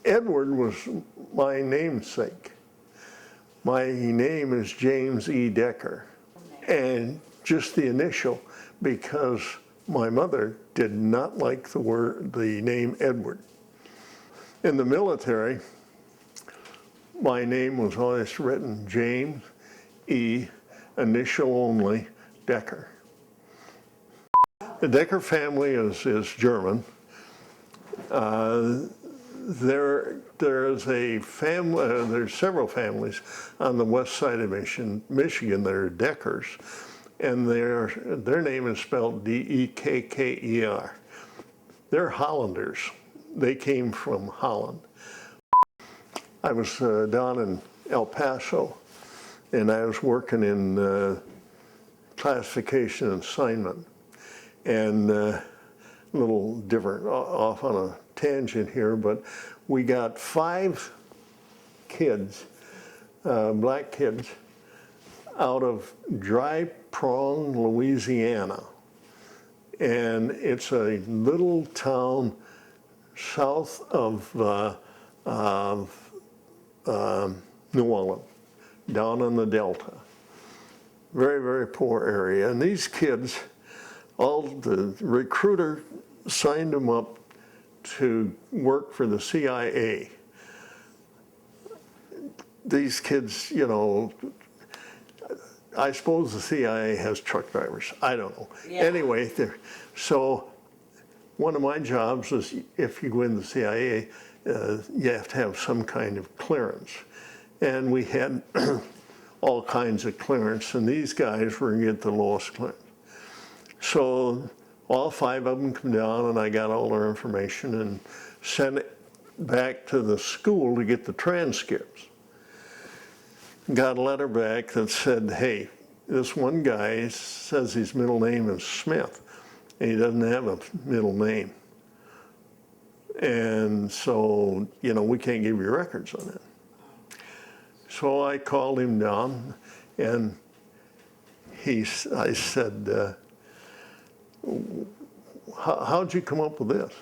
Edward was my namesake. My name is James E. Decker, and just the initial, because my mother did not like the name Edward. In the military, my name was always written James E., initial only, Decker. The Decker family is German. There's a family. There's several families on the west side of Michigan that are Deckers, and their name is spelled D-E-K-K-E-R. They're Hollanders. They came from Holland. I was down in El Paso, and I was working in classification and assignment, and a little different, off on a tangent here, but we got 5 kids, black kids, out of Dry Prong, Louisiana. And it's a little town south of New Orleans, down in the Delta. Very, very poor area. And these kids, the recruiter signed them up to work for the CIA. These kids, you know, I suppose the CIA has truck drivers. I don't know. Yeah. Anyway, so one of my jobs is, if you go in the CIA, you have to have some kind of clearance. And we had all kinds of clearance, and these guys were going to get the lowest clearance. So all 5 of them come down, and I got all their information and sent it back to the school to get the transcripts. Got a letter back that said, hey, this one guy says his middle name is Smith, and he doesn't have a middle name. And so, you know, we can't give you records on that. So I called him down, and I said, how'd you come up with this?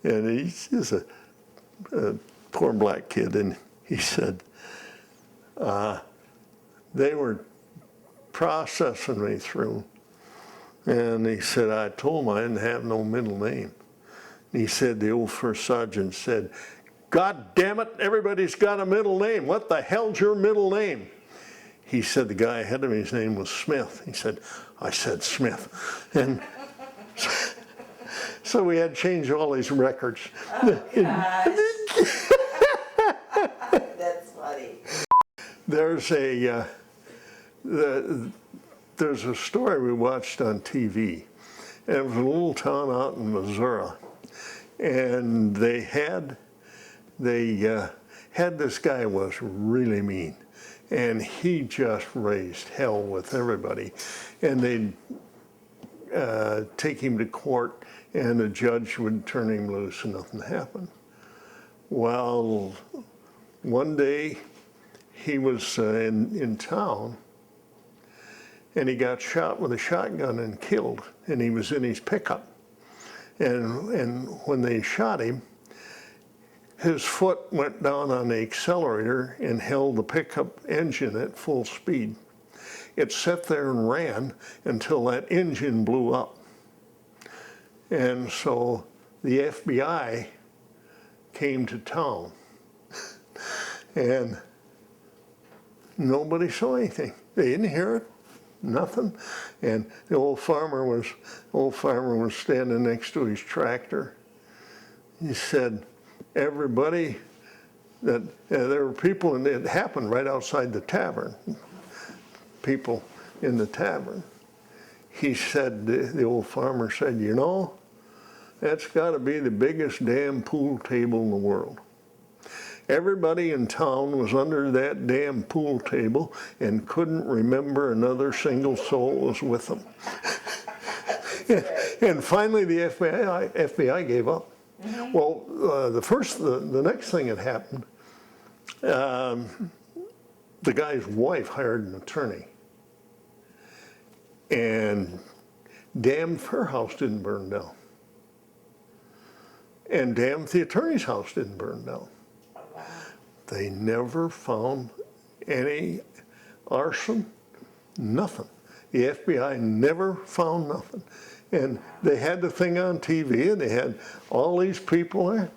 And he's a poor black kid, and he said, they were processing me through, and he said, I told them I didn't have no middle name. And he said, the old first sergeant said, God damn it, everybody's got a middle name. What the hell's your middle name? He said, the guy ahead of me, his name was Smith. He said, I said Smith. And so we had to change all these records. Oh, gosh. That's funny. There's a story we watched on TV, and it was a little town out in Missouri, and they had this guy who was really mean, and he just raised hell with everybody, and they'd take him to court, and the judge would turn him loose and nothing happened. Well, one day he was in town, and he got shot with a shotgun and killed, and he was in his pickup. And when they shot him, his foot went down on the accelerator and held the pickup engine at full speed. It sat there and ran until that engine blew up. And so the FBI came to town, and nobody saw anything. They didn't hear it, nothing. And the old farmer was standing next to his tractor. He said, everybody, there were people, and it happened right outside the tavern, people in the tavern. He said, the old farmer said, you know, that's got to be the biggest damn pool table in the world. Everybody in town was under that damn pool table and couldn't remember another single soul was with them. And finally the FBI gave up. Mm-hmm. Well, the next thing that happened, the guy's wife hired an attorney, and damn if her house didn't burn down. And damn if the attorney's house didn't burn down. Oh, wow. They never found any arson, nothing. The FBI never found nothing. And they had the thing on TV and they had all these people there.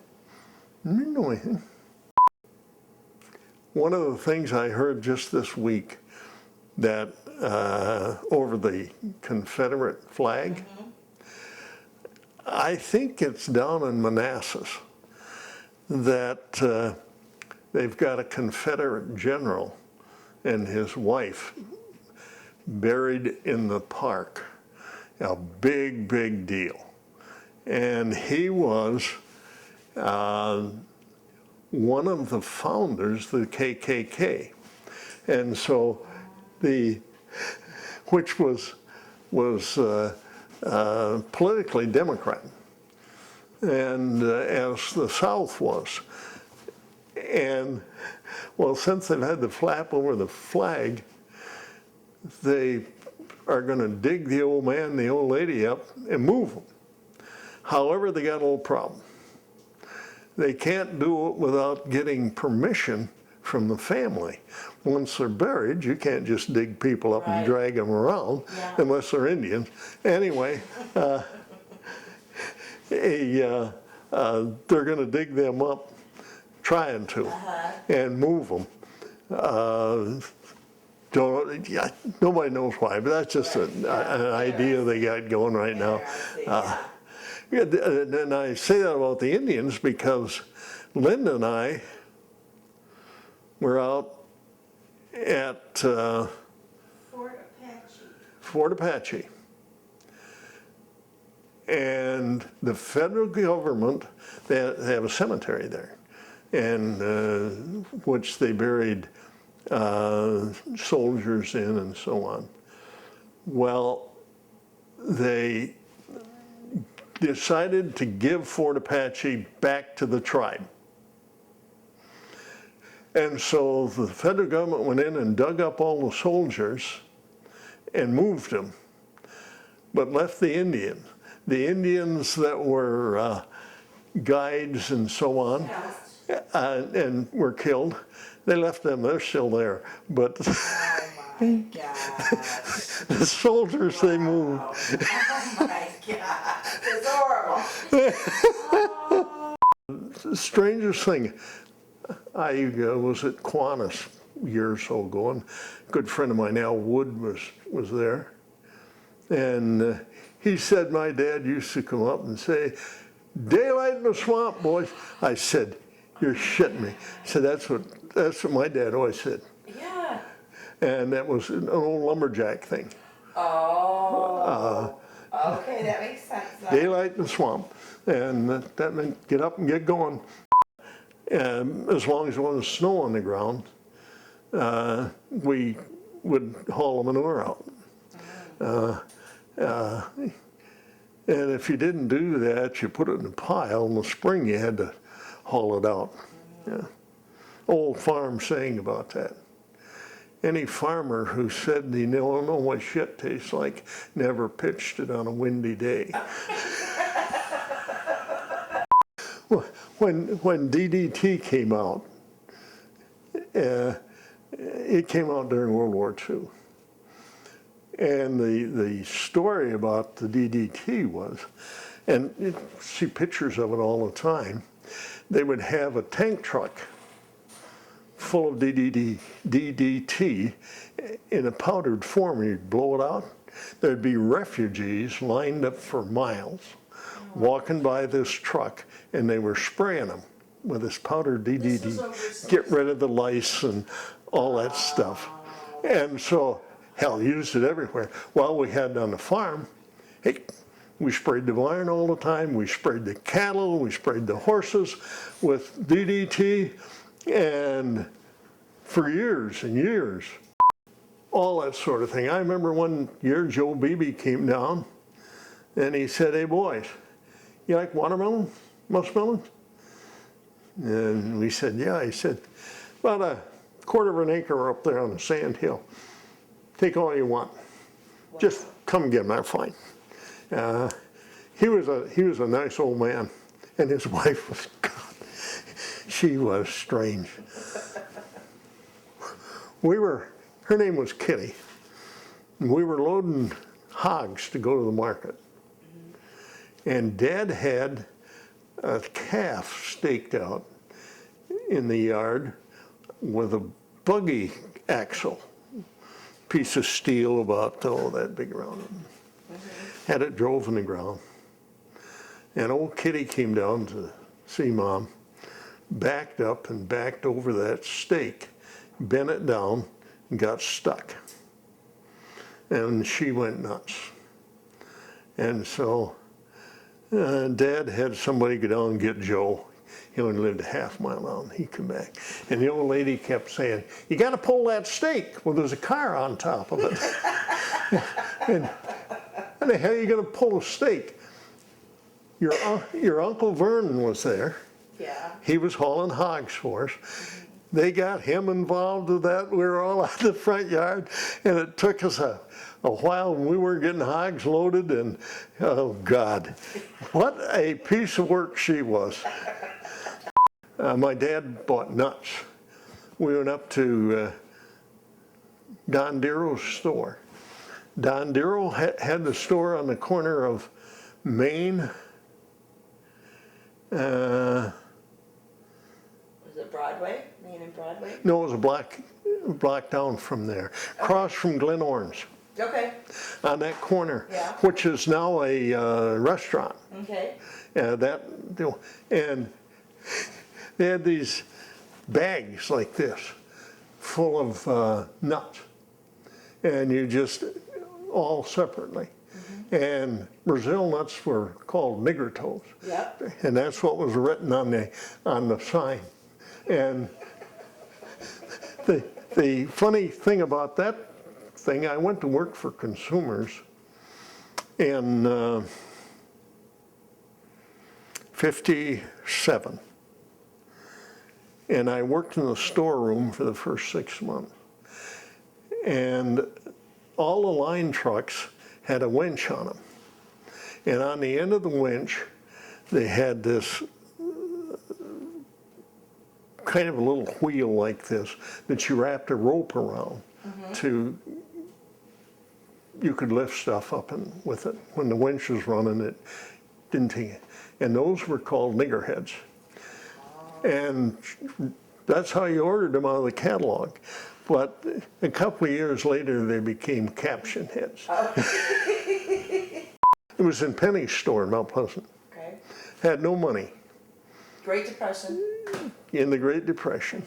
Didn't know anything. One of the things I heard just this week that over the Confederate flag, I think it's down in Manassas, that they've got a Confederate general and his wife buried in the park. A big, big deal. And he was one of the founders of the KKK. And so which was politically Democrat, and as the South was. And well, since they've had the flap over the flag, they are going to dig the old man and the old lady up and move them. However, they got a little problem. They can't do it without getting permission from the family. Once they're buried, you can't just dig people up and drag them around unless they're Indians. Anyway, they're going to dig them up, trying to, and move them. Nobody knows why, but that's just an idea they got going right now. And I say that about the Indians because Linda and I were out at Fort Apache. And the federal government, they have a cemetery there, and which they buried soldiers in and so on. Well, they decided to give Fort Apache back to the tribe. And so the federal government went in and dug up all the soldiers and moved them, but left the Indians. The Indians that were guides and so on, and were killed, they left them, they're still there. But Oh my gosh. the soldiers, they moved. Oh my gosh. It's horrible. The strangest thing, I was at Kiwanis a year or so ago, and a good friend of mine, Al Wood, was there. And he said my dad used to come up and say, "Daylight in the swamp, boys." I said, "You're shitting me." He said, that's what my dad always said. Yeah. And that was an old lumberjack thing. Oh. Okay, that makes sense. Daylight in the swamp. And that meant get up and get going. And as long as there wasn't snow on the ground, we would haul the manure out. And if you didn't do that, you put it in a pile. In the spring, you had to haul it out. Yeah. Old farm saying about that. Any farmer who said he don't know what shit tastes like never pitched it on a windy day. When DDT came out, it came out during World War II. And the story about the DDT was, and you see pictures of it all the time, they would have a tank truck full of DDT in a powdered form. You'd blow it out. There'd be refugees lined up for miles, walking by this truck, and they were spraying them with this powdered DDT, get rid of the lice and all that stuff. And so, hell, used it everywhere. Well, we had on the farm, hey, we sprayed the barn all the time, we sprayed the cattle, we sprayed the horses with DDT, and for years and years, all that sort of thing. I remember one year Joe Beebe came down and he said, "Hey boys, you like watermelon, muskmelons?" And we said, "Yeah." He said, "About a quarter of an acre up there on the sand hill. Take all you want. Just come get them, they're fine." He was a nice old man. And his wife was, God, she was strange. Her name was Kitty. And we were loading hogs to go to the market. And Dad had a calf staked out in the yard with a buggy axle, piece of steel about, oh, that big around. Had it drove in the ground. And old Kitty came down to see Mom, backed up and backed over that stake, bent it down, and got stuck. And she went nuts. And so Dad had somebody go down and get Joe. He only lived a half mile down. He come back. And the old lady kept saying, you got to pull that stake. Well, there's a car on top of it. And how the hell are you going to pull a stake? Your Uncle Vernon was there. Yeah. He was hauling hogs for us. They got him involved with that. We were all out in the front yard, and it took us a while when we weren't getting hogs loaded, and oh God, what a piece of work she was. My dad bought nuts. We went up to Don Dero's store. Don Dero had the store on the corner of Main. Was it Broadway? Main and Broadway? No, it was a block down from there, across from Glen Orange, Okay. on that corner, Yeah. which is now a restaurant. Okay. And they had these bags like this, full of nuts, and you just all separately. And Brazil nuts were called nigger toes. Yep. And that's what was written on the sign. And the funny thing about that thing, I went to work for Consumers in 57. And I worked in the storeroom for the first 6 months. And all the line trucks had a winch on them. And on the end of the winch, they had this kind of a little wheel like this that you wrapped a rope around to, you could lift stuff up with it. When the winch was running, it didn't take it. And those were called niggerheads. And that's how you ordered them out of the catalog. But a couple of years later, they became caption heads. It was in Penny's store in Mount Pleasant. Okay. Had no money Great Depression. in the Great Depression.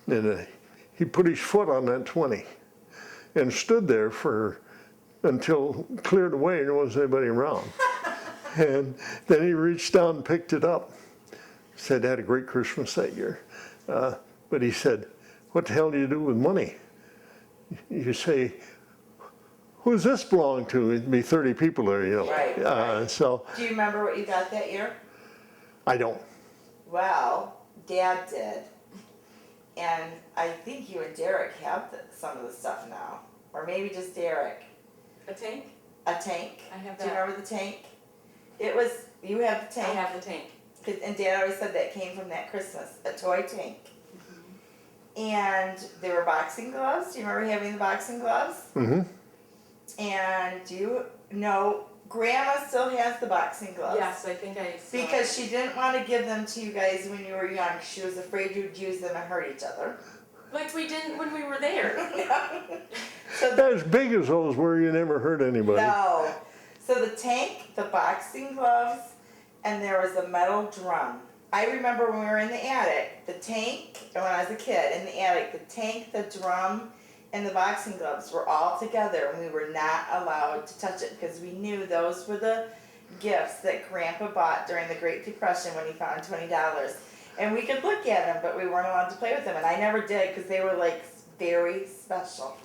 And he put his foot on that 20 and stood there until cleared away and there wasn't anybody around. And then he reached down and picked it up. Said, had a great Christmas that year. But he said, what the hell do you do with money? You say, who's this belong to? It'd be 30 people there, you know. Right, right. So Do you remember what you got that year? I don't. Well, Dad did. And I think you and Derek have some of the stuff now. Or maybe just Derek. A tank? A tank. I have Do you that. remember the tank? You have the I tank. have the tank. And Dad always said that came from that Christmas, a toy tank. And there were boxing gloves. Do you remember having the boxing gloves? Mm-hmm. And do you know, Grandma still has the boxing gloves. Yes, I think I saw Because she didn't want to give them to you guys when you were young. She was afraid you'd use them and hurt each other. Like we didn't when we were there. So As big as those were, you never hurt anybody. no. So the tank, the boxing gloves, and there was a metal drum. I remember when we were in the attic, the tank, and when I was a kid, in the attic, the tank, the drum, and the boxing gloves were all together, and we were not allowed to touch it because we knew those were the gifts that Grandpa bought during the Great Depression when he found $20. And we could look at them, but we weren't allowed to play with them, and I never did because they were like very special.